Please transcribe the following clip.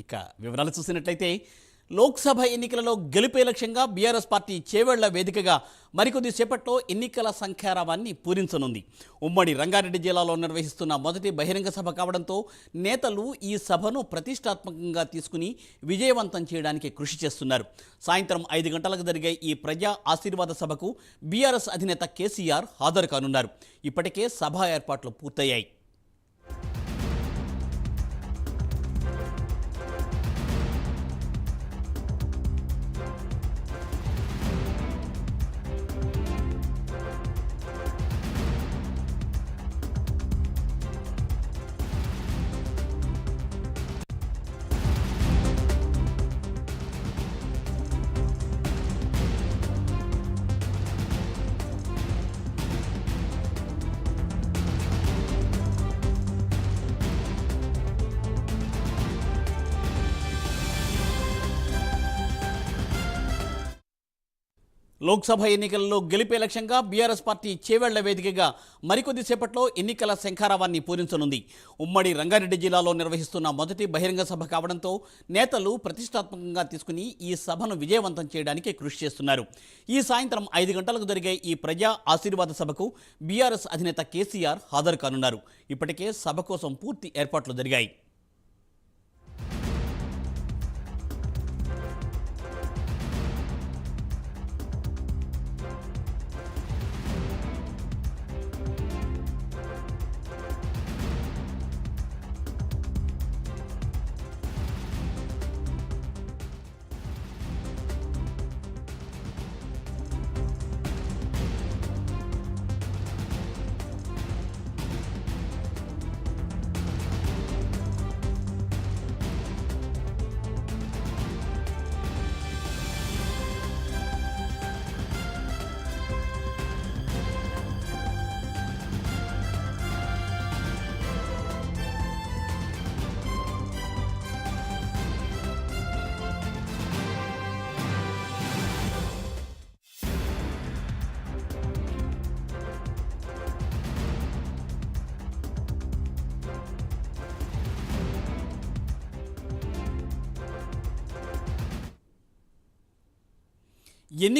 ఇక వివరాలు చూసినట్లయితే లోక్సభ ఎన్నికలలో గెలుపే లక్ష్యంగా బీఆర్ఎస్ పార్టీ చేవెళ్ల వేదికగా మరికొద్ది సేపట్లో ఎన్నికల సంఖ్యారావాన్ని పూరించనుంది. ఉమ్మడి రంగారెడ్డి జిల్లాలో నిర్వహిస్తున్న మొదటి బహిరంగ సభ కావడంతో నేతలు ఈ సభను ప్రతిష్టాత్మకంగా తీసుకుని విజయవంతం చేయడానికి కృషి చేస్తున్నారు. సాయంత్రం 5 గంటలకు జరిగే ఈ ప్రజా ఆశీర్వాద సభకు బీఆర్ఎస్ అధినేత కేసీఆర్ హాజరు కానున్నారు. ఇప్పటికే సభ ఏర్పాట్లు పూర్తయ్యాయి. లోక్సభ ఎన్నికల్లో గెలిపే లక్ష్యంగా బీఆర్ఎస్ పార్టీ చేవెళ్ల వేదికగా మరికొద్ది సేపట్లో ఎన్నికల శంఖారావాన్ని పూరించనుంది. ఉమ్మడి రంగారెడ్డి జిల్లాలో నిర్వహిస్తున్న మొదటి బహిరంగ సభ కావడంతో నేతలు ప్రతిష్టాత్మకంగా తీసుకుని ఈ సభను విజయవంతం చేయడానికి కృషి చేస్తున్నారు. ఈ సాయంత్రం 5 గంటలకు జరిగే ఈ ప్రజా ఆశీర్వాద సభకు బీఆర్ఎస్ అధినేత కేసీఆర్ హాజరు కానున్నారు. ఇప్పటికే సభ కోసం పూర్తి ఏర్పాట్లు జరిగాయి. ఎన్నికల